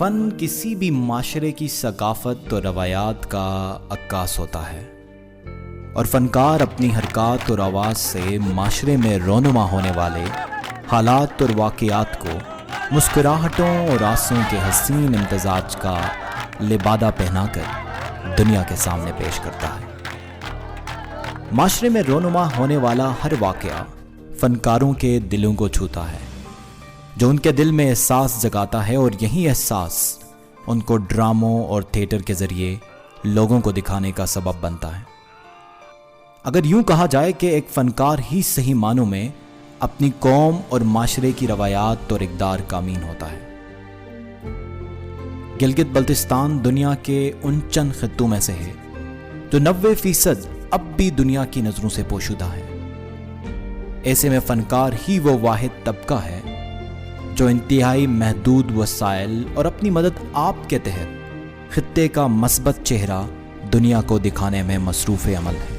فن کسی بھی معاشرے کی ثقافت اور روایات کا عکاس ہوتا ہے، اور فنکار اپنی حرکات اور آواز سے معاشرے میں رونما ہونے والے حالات اور واقعات کو مسکراہٹوں اور آنسوؤں کے حسین امتزاج کا لبادہ پہنا کر دنیا کے سامنے پیش کرتا ہے۔ معاشرے میں رونما ہونے والا ہر واقعہ فنکاروں کے دلوں کو چھوتا ہے، جو ان کے دل میں احساس جگاتا ہے، اور یہی احساس ان کو ڈراموں اور تھیٹر کے ذریعے لوگوں کو دکھانے کا سبب بنتا ہے۔ اگر یوں کہا جائے کہ ایک فنکار ہی صحیح معنوں میں اپنی قوم اور معاشرے کی روایات اور اقدار کا امین ہوتا ہے۔ گلگت بلتستان دنیا کے ان چند خطوں میں سے ہے جو 90% اب بھی دنیا کی نظروں سے پوشیدہ ہے۔ ایسے میں فنکار ہی وہ واحد طبقہ ہے جو انتہائی محدود وسائل اور اپنی مدد آپ کے تحت خطے کا مثبت چہرہ دنیا کو دکھانے میں مصروف عمل ہے۔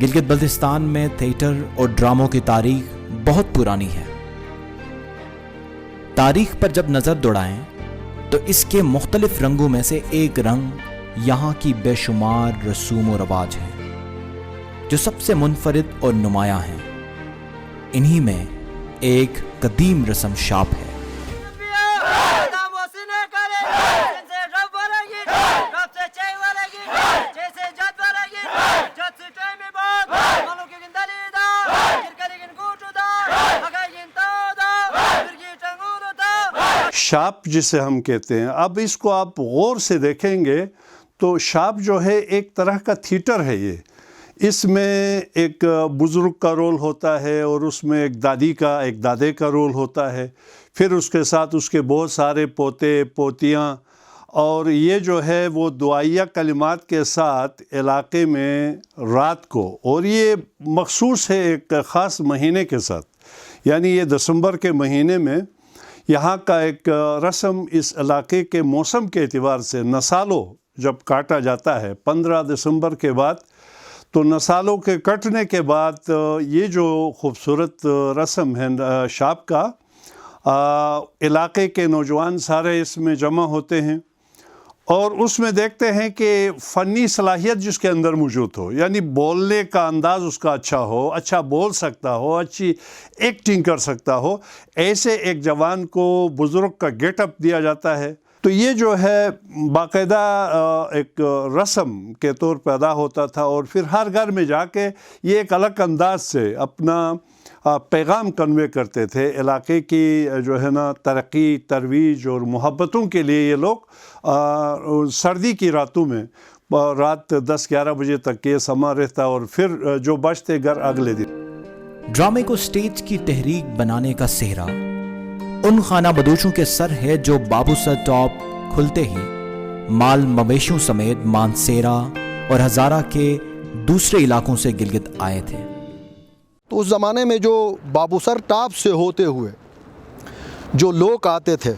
گلگت بلتستان میں تھیٹر اور ڈراموں کی تاریخ بہت پرانی ہے۔ تاریخ پر جب نظر دوڑائیں تو اس کے مختلف رنگوں میں سے ایک رنگ یہاں کی بے شمار رسوم و رواج ہیں جو سب سے منفرد اور نمایاں ہیں۔ انہی میں ایک قدیم رسم شاپ ہے۔ شاپ جسے ہم کہتے ہیں، اب اس کو آپ غور سے دیکھیں گے تو شاپ جو ہے ایک طرح کا تھیٹر ہے۔ یہ اس میں ایک بزرگ کا رول ہوتا ہے، اور اس میں ایک دادے کا رول ہوتا ہے، پھر اس کے ساتھ اس کے بہت سارے پوتے پوتیاں، اور یہ جو ہے وہ دعائیہ کلمات کے ساتھ علاقے میں رات کو، اور یہ مخصوص ہے ایک خاص مہینے کے ساتھ، یعنی یہ دسمبر کے مہینے میں یہاں کا ایک رسم اس علاقے کے موسم کے اعتبار سے نسالوں جب کاٹا جاتا ہے 15 دسمبر کے بعد، تو نسالوں کے کٹنے کے بعد یہ جو خوبصورت رسم ہے شاپ کا، علاقے کے نوجوان سارے اس میں جمع ہوتے ہیں، اور اس میں دیکھتے ہیں کہ فنی صلاحیت جس کے اندر موجود ہو، یعنی بولنے کا انداز اس کا اچھا ہو، اچھا بول سکتا ہو، اچھی ایکٹنگ کر سکتا ہو، ایسے ایک جوان کو بزرگ کا گیٹ اپ دیا جاتا ہے۔ تو یہ جو ہے باقاعدہ ایک رسم کے طور پہ ادا ہوتا تھا، اور پھر ہر گھر میں جا کے یہ ایک الگ انداز سے اپنا پیغام کنوے کرتے تھے علاقے کی جو ہے نا ترقی، ترویج اور محبتوں کے لیے۔ یہ لوگ سردی کی راتوں میں رات 10-11 بجے تک یہ سما رہتا، اور پھر جو بچتے گھر اگلے دن۔ ڈرامے کو سٹیج کی تحریک بنانے کا سہرا ان خانہ بدوشوں کے سر ہے جو بابو سر ٹاپ کھلتے ہی مال مویشیوں سمیت مانسیرا اور ہزارہ کے دوسرے علاقوں سے گلگت آئے تھے۔ تو اس زمانے میں جو بابو سر ٹاپ سے ہوتے ہوئے جو لوگ آتے تھے،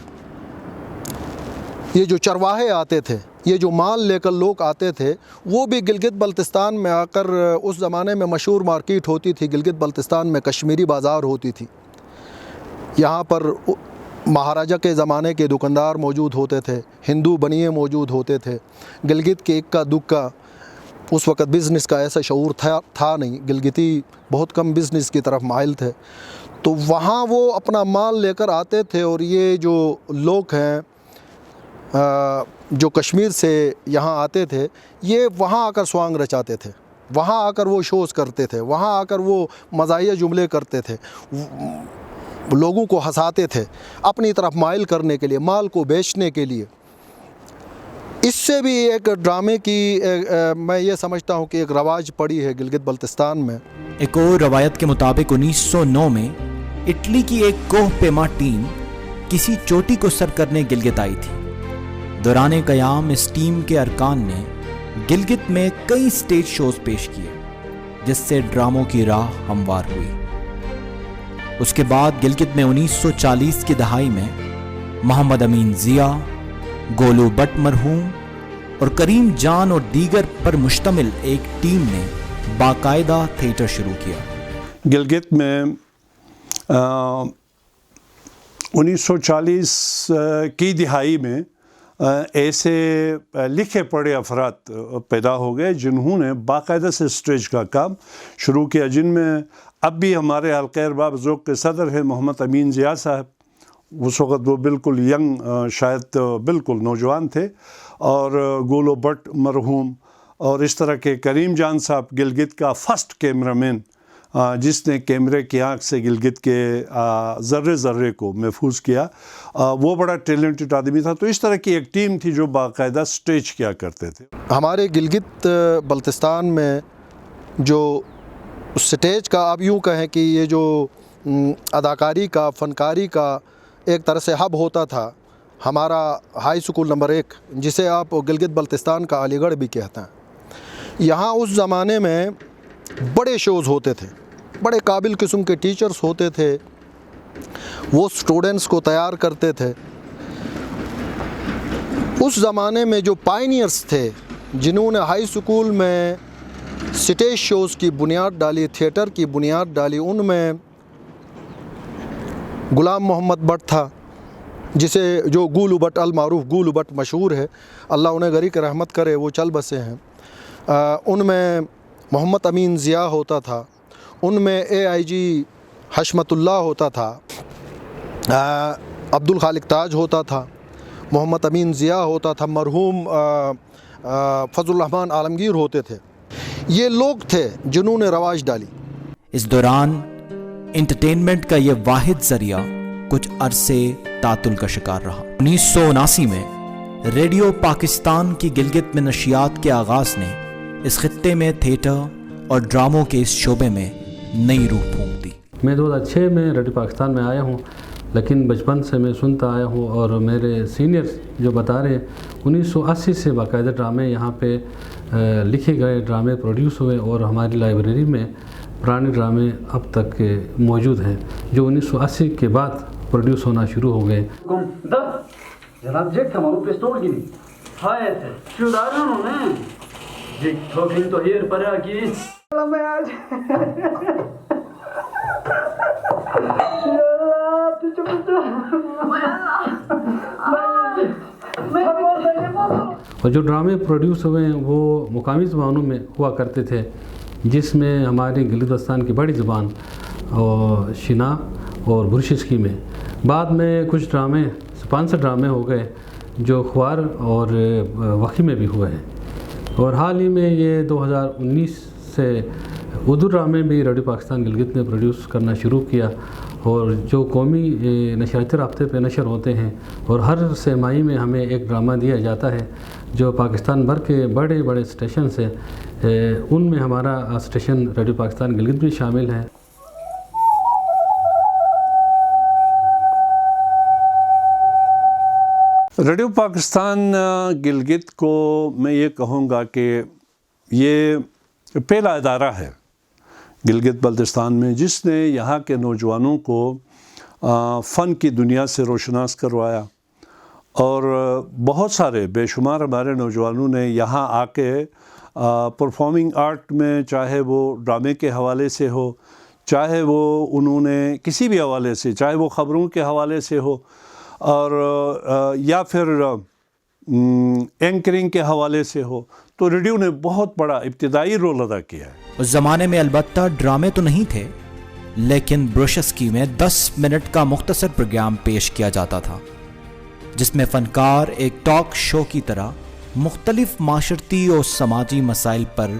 یہ جو چرواہے آتے تھے، یہ جو مال لے کر لوگ آتے تھے، وہ بھی گلگت بلتستان میں آ کر، اس زمانے میں مشہور مارکیٹ ہوتی تھی گلگت بلتستان میں، کشمیری بازار ہوتی تھی۔ یہاں پر مہاراجہ کے زمانے کے دکاندار موجود ہوتے تھے، ہندو بنیے موجود ہوتے تھے۔ گلگت کے اکا دکا اس وقت بزنس کا ایسا شعور تھا نہیں، گلگتی بہت کم بزنس کی طرف مائل تھے، تو وہاں وہ اپنا مال لے کر آتے تھے، اور یہ جو لوگ ہیں جو کشمیر سے یہاں آتے تھے، یہ وہاں آ کر سوانگ رچاتے تھے، وہاں آ کر وہ شوز کرتے تھے، وہاں آ کر وہ مزاحیہ جملے کرتے تھے، لوگوں کو ہنساتے تھے اپنی طرف مائل کرنے کے لیے، مال کو بیچنے کے لیے۔ اس سے بھی ایک ڈرامے کی میں یہ سمجھتا ہوں کہ ایک رواج پڑی ہے گلگت بلتستان میں۔ ایک اور روایت کے مطابق 1909 میں اٹلی کی ایک کوہ پیما ٹیم کسی چوٹی کو سر کرنے گلگت آئی تھی۔ دوران قیام اس ٹیم کے ارکان نے گلگت میں کئی سٹیج شوز پیش کیے، جس سے ڈراموں کی راہ ہموار ہوئی۔ اس کے بعد گلگت میں 1940 کی دہائی میں محمد امین ضیاء، گولو بٹ مرحوم اور کریم جان اور دیگر پر مشتمل ایک ٹیم نے باقاعدہ تھیٹر شروع کیا۔ گلگت میں 1940 کی دہائی میں ایسے لکھے پڑھے افراد پیدا ہو گئے جنہوں نے باقاعدہ سے اسٹیج کا کام شروع کیا، جن میں اب بھی ہمارے حلقہ ارباب ذوق کے صدر ہیں محمد امین ضیاء صاحب. اس وقت وہ بالکل ینگ، شاید بالکل نوجوان تھے، اور گولو بٹ مرحوم، اور اس طرح کے کریم جان صاحب گلگت کا فرسٹ کیمرہ مین، جس نے کیمرے کی آنکھ سے گلگت کے ذرے ذرے کو محفوظ کیا. وہ بڑا ٹیلنٹڈ آدمی تھا. تو اس طرح کی ایک ٹیم تھی جو باقاعدہ سٹیج کیا کرتے تھے. ہمارے گلگت بلتستان میں جو سٹیج کا، آپ یوں کہیں کہ یہ جو اداکاری کا، فنکاری کا ایک طرح سے ہب ہوتا تھا، ہمارا ہائی سکول نمبر 1، جسے آپ گلگت بلتستان کا علی گڑھ بھی کہتے ہیں. یہاں اس زمانے میں بڑے شوز ہوتے تھے، بڑے قابل قسم کے ٹیچرز ہوتے تھے، وہ سٹوڈنٹس کو تیار کرتے تھے. اس زمانے میں جو پائنیئرز تھے جنہوں نے ہائی سکول میں سٹیج شوز کی بنیاد ڈالی، تھیٹر کی بنیاد ڈالی، ان میں غلام محمد بٹ تھا، جسے جو گولو بٹ، المعروف گولو بٹ مشہور ہے، اللہ انہیں غریق رحمت کرے، وہ چل بسے ہیں. ان میں محمد امین ضیاء ہوتا تھا، ان میں AIG حشمت اللہ ہوتا تھا، عبد الخالق تاج ہوتا تھا، محمد امین ضیاء ہوتا تھا، مرحوم فضل الرحمن عالمگیر ہوتے تھے. یہ لوگ تھے جنہوں نے رواج ڈالی. اس دوران انٹرٹینمنٹ کا یہ واحد ذریعہ کچھ عرصے تعطل کا شکار رہا. 1979 میں ریڈیو پاکستان کی گلگت میں نشریات کے آغاز نے اس خطے میں تھیٹر اور ڈراموں کے اس شعبے میں نئی روح پھونک دی. میں 2006 میں ریڈیو پاکستان میں آیا ہوں، لیکن بچپن سے میں سنتا آیا ہوں، اور میرے سینئرز جو بتا رہے ہیں 1980 سے باقاعدہ ڈرامے یہاں پہ لکھے گئے، ڈرامے پروڈیوس ہوئے، اور ہماری لائبریری میں پرانے ڈرامے اب تک موجود ہیں جو 1980 کے بعد پروڈیوس ہونا شروع ہو گئے. جناب جیک ہمارو پستول کی نہیں ہائے تھے شداروں نے جیک ٹھوکن تو ہیر پرا کی میں آج اور جو ڈرامے پروڈیوس ہوئے ہیں وہ مقامی زبانوں میں ہوا کرتے تھے، جس میں ہماری گلگت بلتستان کی بڑی زبان اور شنا اور برشسکی میں. بعد میں کچھ ڈرامے اسپانسر ڈرامے ہو گئے جو خوار اور وقی میں بھی ہوئے ہیں. اور حال ہی میں یہ 2019 سے اردو ڈرامے بھی ریڈیو پاکستان گلگت نے پروڈیوس کرنا شروع کیا، اور جو قومی نشریاتی رابطے پہ نشر ہوتے ہیں، اور ہر سہ ماہی میں ہمیں ایک ڈرامہ دیا جاتا ہے جو پاکستان بھر کے بڑے بڑے اسٹیشن سے، ان میں ہمارا اسٹیشن ریڈیو پاکستان گلگت بھی شامل ہے. ریڈیو پاکستان گلگت کو میں یہ کہوں گا کہ یہ پہلا ادارہ ہے گلگت بلتستان میں جس نے یہاں کے نوجوانوں کو فن کی دنیا سے روشناس کروایا، اور بہت سارے بے شمار ہمارے نوجوانوں نے یہاں آ کے پرفارمنگ آرٹ میں، چاہے وہ ڈرامے کے حوالے سے ہو، چاہے وہ انہوں نے کسی بھی حوالے سے، چاہے وہ خبروں کے حوالے سے ہو، اور یا پھر اینکرنگ کے حوالے سے ہو، تو ریڈیو نے بہت بڑا ابتدائی رول ادا کیا ہے. اس زمانے میں البتہ ڈرامے تو نہیں تھے، لیکن بروشسکی میں 10 منٹ کا مختصر پروگرام پیش کیا جاتا تھا جس میں فنکار ایک ٹاک شو کی طرح مختلف معاشرتی اور سماجی مسائل پر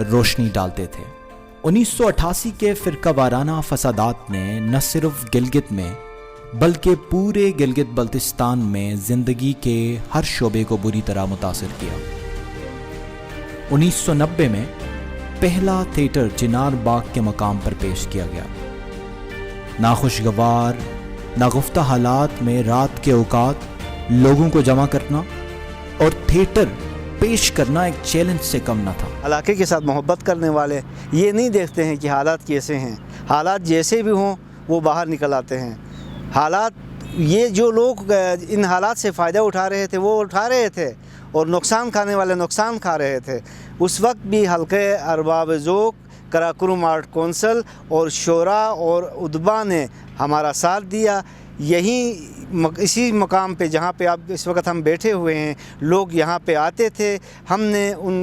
روشنی ڈالتے تھے. 1988 کے فرقہ وارانہ فسادات نے نہ صرف گلگت میں بلکہ پورے گلگت بلتستان میں زندگی کے ہر شعبے کو بری طرح متاثر کیا. 1990 میں پہلا تھیٹر چنار باغ کے مقام پر پیش کیا گیا. ناخوشگوار، ناگفتہ حالات میں رات کے اوقات لوگوں کو جمع کرنا اور تھیٹر پیش کرنا ایک چیلنج سے کم نہ تھا. علاقے کے ساتھ محبت کرنے والے یہ نہیں دیکھتے ہیں کہ حالات کیسے ہیں، حالات جیسے بھی ہوں وہ باہر نکل آتے ہیں. حالات، یہ جو لوگ ان حالات سے فائدہ اٹھا رہے تھے وہ اٹھا رہے تھے، اور نقصان کھانے والے نقصان کھا رہے تھے. اس وقت بھی حلقہ ارباب ذوق، قراقرم آرٹ کونسل اور شعراء اور ادبا نے ہمارا ساتھ دیا. اسی مقام پہ جہاں پہ اب اس وقت ہم بیٹھے ہوئے ہیں، لوگ یہاں پہ آتے تھے. ہم نے ان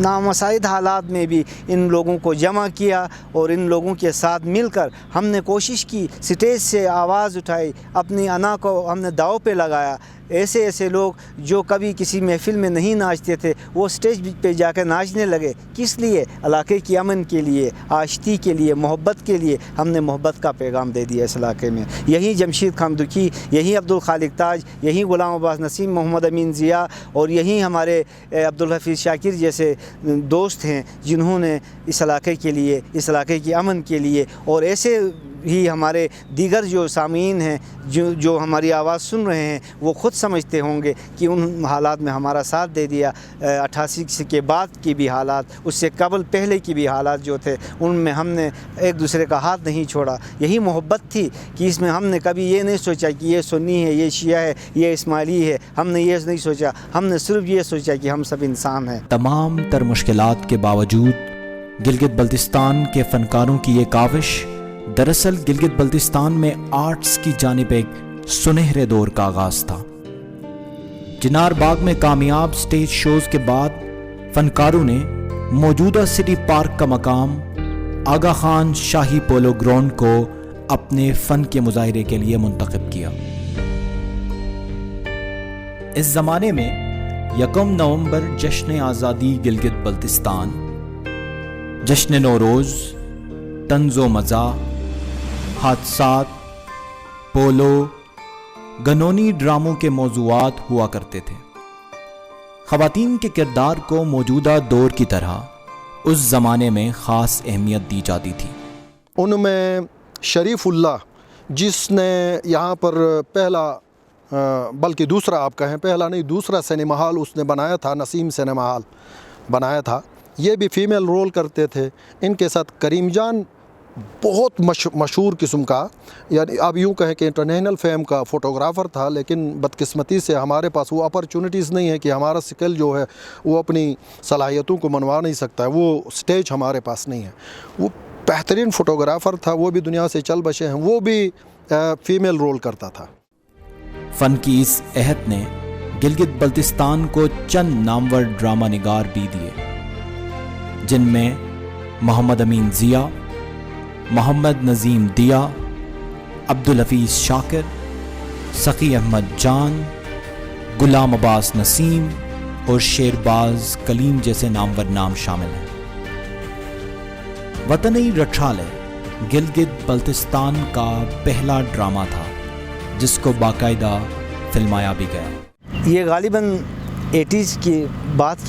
نامساعد حالات میں بھی ان لوگوں کو جمع کیا اور ان لوگوں کے ساتھ مل کر ہم نے کوشش کی، سٹیج سے آواز اٹھائی، اپنی انا کو ہم نے داؤ پہ لگایا. ایسے لوگ جو کبھی کسی محفل میں نہیں ناچتے تھے وہ سٹیج پہ جا کے ناچنے لگے. کس لیے؟ علاقے کی امن کے لیے، آشتی کے لیے، محبت کے لیے. ہم نے محبت کا پیغام دے دیا اس علاقے میں. یہی جمشید خان دکھی، یہی عبدالخالق تاج، یہی غلام عباس نسیم، محمد امین ضیاء اور یہی ہمارے عبدالحفیظ شاکر جیسے دوست ہیں جنہوں نے اس علاقے کے لیے، اس علاقے کی امن کے لیے، اور ایسے ہی ہمارے دیگر جو سامعین ہیں جو ہماری آواز سن رہے ہیں وہ خود سمجھتے ہوں گے کہ ان حالات میں ہمارا ساتھ دے دیا. 88 کے بعد کی بھی حالات، اس سے قبل پہلے کی بھی حالات جو تھے ان میں ہم نے ایک دوسرے کا ہاتھ نہیں چھوڑا. یہی محبت تھی کہ اس میں ہم نے کبھی یہ نہیں سوچا کہ یہ سنی ہے، یہ شیعہ ہے، یہ اسماعیلی ہے. ہم نے یہ نہیں سوچا، ہم نے صرف یہ سوچا کہ ہم سب انسان ہیں. تمام تر مشکلات کے باوجود گلگت بلتستان کے فنکاروں کی یہ کاوش دراصل گلگت بلتستان میں آرٹس کی جانب ایک سنہرے دور کا آغاز تھا. چنار باغ میں کامیاب سٹیج شوز کے بعد فنکاروں نے موجودہ سٹی پارک کا مقام آغا خان شاہی پولو گراؤنڈ کو اپنے فن کے مظاہرے کے لیے منتخب کیا. اس زمانے میں 1 نومبر جشن آزادی گلگت بلتستان، جشن نوروز، طنز و مزاح، حادثات، پولو، گنونی ڈراموں کے موضوعات ہوا کرتے تھے. خواتین کے کردار کو موجودہ دور کی طرح اس زمانے میں خاص اہمیت دی جاتی تھی. ان میں شریف اللہ جس نے یہاں پر پہلا بلکہ دوسرا آپ کہیں، پہلا نہیں دوسرا سنیما ہال اس نے بنایا تھا، نسیم سنیما ہال بنایا تھا. یہ بھی فیمیل رول کرتے تھے. ان کے ساتھ کریم جان بہت مشہور قسم کا، یعنی آپ یوں کہیں کہ انٹرنیشنل فیم کا فوٹوگرافر تھا، لیکن بدقسمتی سے ہمارے پاس وہ اپرچونٹیز نہیں ہے کہ ہمارا سکل جو ہے وہ اپنی صلاحیتوں کو منوا نہیں سکتا ہے. وہ سٹیج ہمارے پاس نہیں ہے. وہ بہترین فوٹوگرافر تھا، وہ بھی دنیا سے چل بسے ہیں. وہ بھی فیمیل رول کرتا تھا. فن کی اس عہد نے گلگت بلتستان کو چند نامور ڈرامہ نگار بھی دیے، جن میں محمد امین ضیاء، محمد نظیم دیا، عبدالحفیظ شاکر، سخی احمد جان، غلام عباس نسیم اور شیرباز کلیم جیسے نامور نام شامل ہیں. وطنی رٹھالے گلگت بلتستان کا پہلا ڈرامہ تھا جس کو باقاعدہ فلمایا بھی گیا. یہ غالباً 80s کی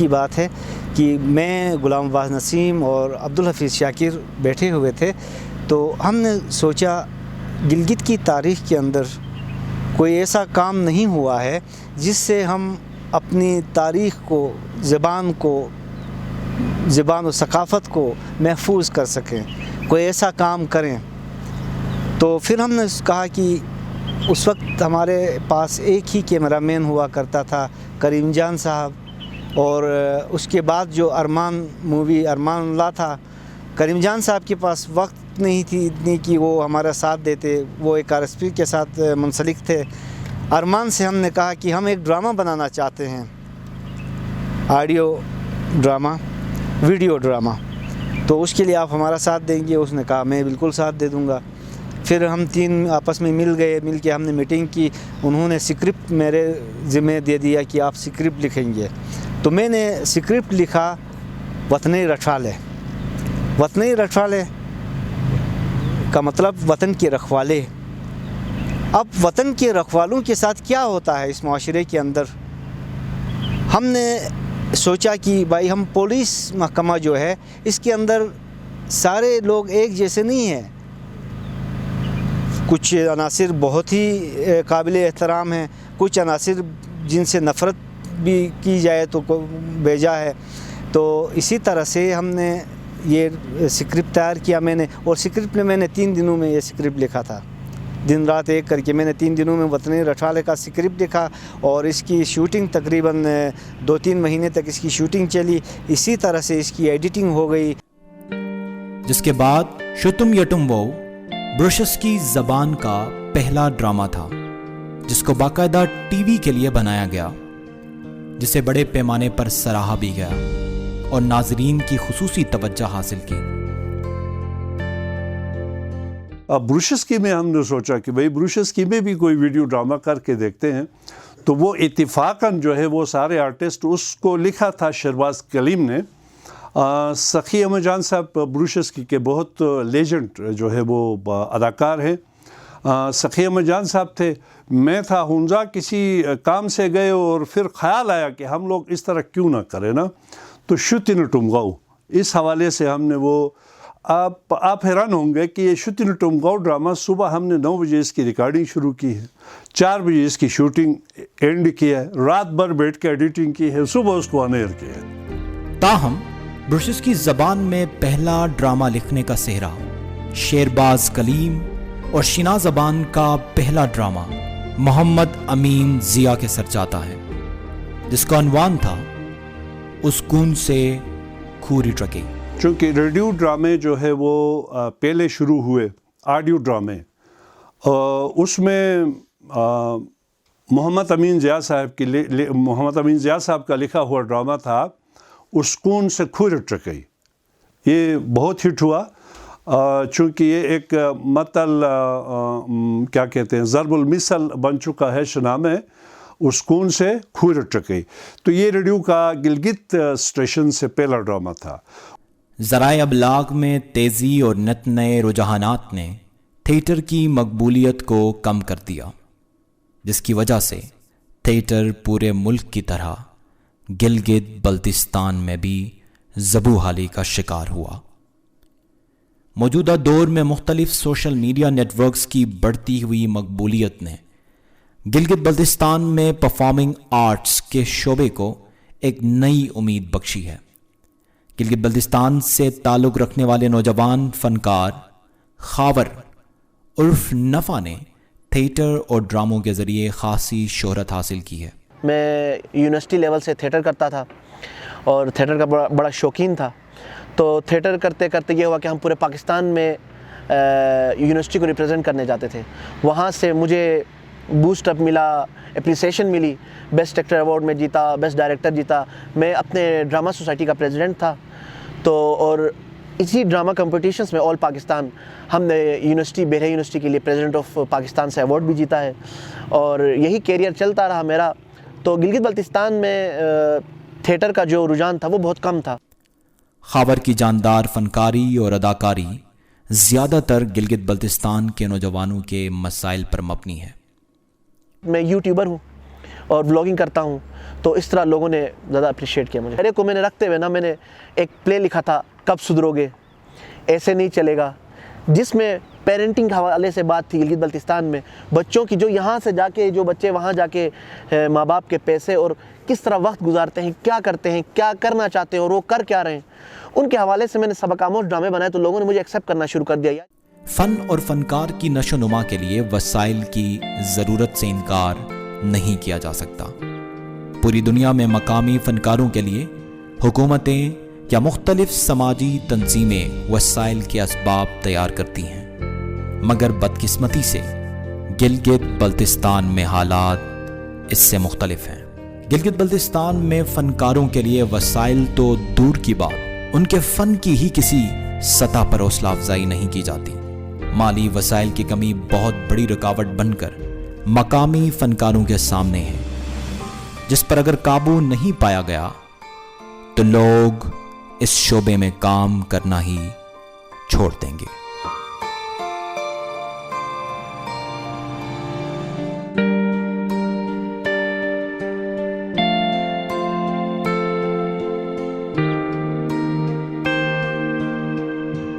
بات ہے کہ میں، غلام عباس نسیم اور عبدالحفیظ شاکر بیٹھے ہوئے تھے، تو ہم نے سوچا گلگت کی تاریخ کے اندر کوئی ایسا کام نہیں ہوا ہے جس سے ہم اپنی تاریخ کو، زبان و ثقافت کو محفوظ کر سکیں، کوئی ایسا کام کریں. تو پھر ہم نے کہا کہ اس وقت ہمارے پاس ایک ہی کیمرہ مین ہوا کرتا تھا، کریم جان صاحب، اور اس کے بعد جو ارمان اللہ تھا. کریم جان صاحب کے پاس وقت نہیں تھی اتنی کہ وہ ہمارا ساتھ دیتے، وہ ایک RSP کے ساتھ منسلک تھے. ارمان سے ہم نے کہا کہ ہم ایک ڈرامہ بنانا چاہتے ہیں، آڈیو ڈرامہ، ویڈیو ڈرامہ، تو اس کے لیے آپ ہمارا ساتھ دیں گے؟ اس نے کہا میں بالکل ساتھ دے دوں گا. پھر ہم تین آپس میں مل کے ہم نے میٹنگ کی. انہوں نے سکرپٹ میرے ذمہ دے دیا کہ آپ سکرپٹ لکھیں گے. تو میں نے سکرپٹ لکھا وطنی رٹھالے. وطنی رٹھالے کا مطلب وطن کے رکھوالے. اب وطن کے رکھوالوں کے ساتھ کیا ہوتا ہے اس معاشرے کے اندر؟ ہم نے سوچا کہ بھائی ہم پولیس محکمہ جو ہے اس کے اندر سارے لوگ ایک جیسے نہیں ہیں. کچھ عناصر بہت ہی قابل احترام ہیں، کچھ عناصر جن سے نفرت بھی کی جائے تو بیجا ہے. تو اسی طرح سے ہم نے یہ سکرپٹ تیار کیا میں نے، اور سکرپٹ میں نے 3 دنوں میں یہ سکرپٹ لکھا تھا. دن رات ایک کر کے میں نے 3 دنوں میں وطنی رٹھالے کا سکرپٹ لکھا، اور اس کی شوٹنگ تقریباً 2-3 مہینے تک اس کی شوٹنگ چلی. اسی طرح سے اس کی ایڈیٹنگ ہو گئی. جس کے بعد شتم یٹم وہ بروشس کی زبان کا پہلا ڈرامہ تھا جس کو باقاعدہ ٹی وی کے لیے بنایا گیا، جسے بڑے پیمانے پر سراہا بھی گیا اور ناظرین کی خصوصی توجہ حاصل کی۔ اب بروشسکی میں ہم نے سوچا کہ بھئی بروشسکی میں بھی کوئی ویڈیو ڈرامہ کر کے دیکھتے ہیں، تو وہ اتفاقاً جو ہے وہ سارے آرٹسٹ، اس کو لکھا تھا شہرباز کلیم نے۔ سخی احمد جان صاحب بروشسکی کے بہت لیجنڈ جو ہے وہ اداکار ہیں۔ سخی احمد جان صاحب تھے، میں تھا ہنزا، کسی کام سے گئے اور پھر خیال آیا کہ ہم لوگ اس طرح کیوں نہ کریں نا، تو شتن ٹمگاؤ، اس حوالے سے ہم نے وہ، آپ حیران ہوں گے کہ یہ شتن ٹمگاؤ ڈرامہ صبح ہم نے 9 بجے اس کی ریکارڈنگ شروع کی ہے، 4 بجے اس کی شوٹنگ اینڈ کیا ہے، رات بھر بیٹھ کے ایڈیٹنگ کی ہے، صبح اس کو آن ایئر کیا ہے۔ تاہم بروشسکی زبان میں پہلا ڈرامہ لکھنے کا سہرا شہرباز کلیم اور شنا زبان کا پہلا ڈرامہ محمد امین ضیاء کے سر جاتا ہے، جس کا عنوان تھا اسکون سے کھوری ٹرکی۔ چونکہ ریڈیو ڈرامے جو ہے وہ پہلے شروع ہوئے، آڈیو ڈرامے، اس میں محمد امین ضیاء صاحب کا لکھا ہوا ڈرامہ تھا اسکون سے کھوری ٹرکی۔ یہ بہت ہٹ ہوا، چونکہ یہ ایک متل کیا کہتے ہیں، ضرب المثل بن چکا ہے شنا میں، اسکون سے کھوری ٹرکی۔ تو یہ ریڈیو کا گلگت اسٹیشن سے پہلا ڈرامہ تھا۔ ذرائع ابلاغ میں تیزی اور نت نئے رجحانات نے تھیٹر کی مقبولیت کو کم کر دیا، جس کی وجہ سے تھیٹر پورے ملک کی طرح گلگت بلتستان میں بھی زبوحالی کا شکار ہوا۔ موجودہ دور میں مختلف سوشل میڈیا نیٹ ورکس کی بڑھتی ہوئی مقبولیت نے گلگت بلتستان میں پرفارمنگ آرٹس کے شعبے کو ایک نئی امید بخشی ہے۔ گلگت بلتستان سے تعلق رکھنے والے نوجوان فنکار خاور عرف نفع نے تھیٹر اور ڈراموں کے ذریعے خاصی شہرت حاصل کی ہے۔ میں یونیورسٹی لیول سے تھیٹر کرتا تھا اور تھیٹر کا بڑا شوقین تھا، تو تھیٹر کرتے کرتے یہ ہوا کہ ہم پورے پاکستان میں یونیورسٹی کو ریپرزینٹ کرنے جاتے تھے۔ وہاں سے مجھے بوسٹ اپ ملا، اپریسیشن ملی، بیسٹ ایکٹر ایوارڈ میں جیتا، بیسٹ ڈائریکٹر جیتا۔ میں اپنے ڈرامہ سوسائٹی کا پریزیڈنٹ تھا، تو اور اسی ڈرامہ کمپٹیشنز میں آل پاکستان ہم نے یونیورسٹی بحریہ یونیورسٹی کے لیے پریزیڈنٹ آف پاکستان سے ایوارڈ بھی جیتا ہے، اور یہی کیریئر چلتا رہا میرا۔ تو گلگت بلتستان میں تھیٹر کا جو رجحان تھا وہ بہت کم تھا۔ خاور کی جاندار فنکاری اور اداکاری زیادہ تر گلگت بلتستان کے نوجوانوں کے مسائل پر مبنی ہے۔ میں یوٹیوبر ہوں اور بلاگنگ کرتا ہوں، تو اس طرح لوگوں نے زیادہ اپریشیٹ کیا مجھے۔ میرے کو میں نے رکھتے ہوئے میں نے ایک پلے لکھا تھا، کب سدھرو گے، ایسے نہیں چلے گا، جس میں پیرنٹنگ کے حوالے سے بات تھی گلگت بلتستان میں، بچوں کی جو یہاں سے جا کے، جو بچے وہاں جا کے ماں باپ کے پیسے اور کس طرح وقت گزارتے ہیں، کیا کرتے ہیں، کیا کرنا چاہتے ہیں اور وہ کر کیا رہے ہیں، ان کے حوالے سے میں نے سبق آموز ڈرامے بنائے، تو لوگوں نے مجھے ایکسیپٹ کرنا شروع کر دیا۔ فن اور فنکار کی نشو و نما کے لیے وسائل کی ضرورت سے انکار نہیں کیا جا سکتا۔ پوری دنیا میں مقامی فنکاروں کے لیے حکومتیں یا مختلف سماجی تنظیمیں وسائل کے اسباب تیار کرتی ہیں، مگر بدقسمتی سے گلگت بلتستان میں حالات اس سے مختلف ہیں۔ گلگت بلتستان میں فنکاروں کے لیے وسائل تو دور کی بات، ان کے فن کی ہی کسی سطح پر حوصلہ افزائی نہیں کی جاتی۔ مالی وسائل کی کمی بہت بڑی رکاوٹ بن کر مقامی فنکاروں کے سامنے ہے، جس پر اگر قابو نہیں پایا گیا تو لوگ اس شعبے میں کام کرنا ہی چھوڑ دیں گے۔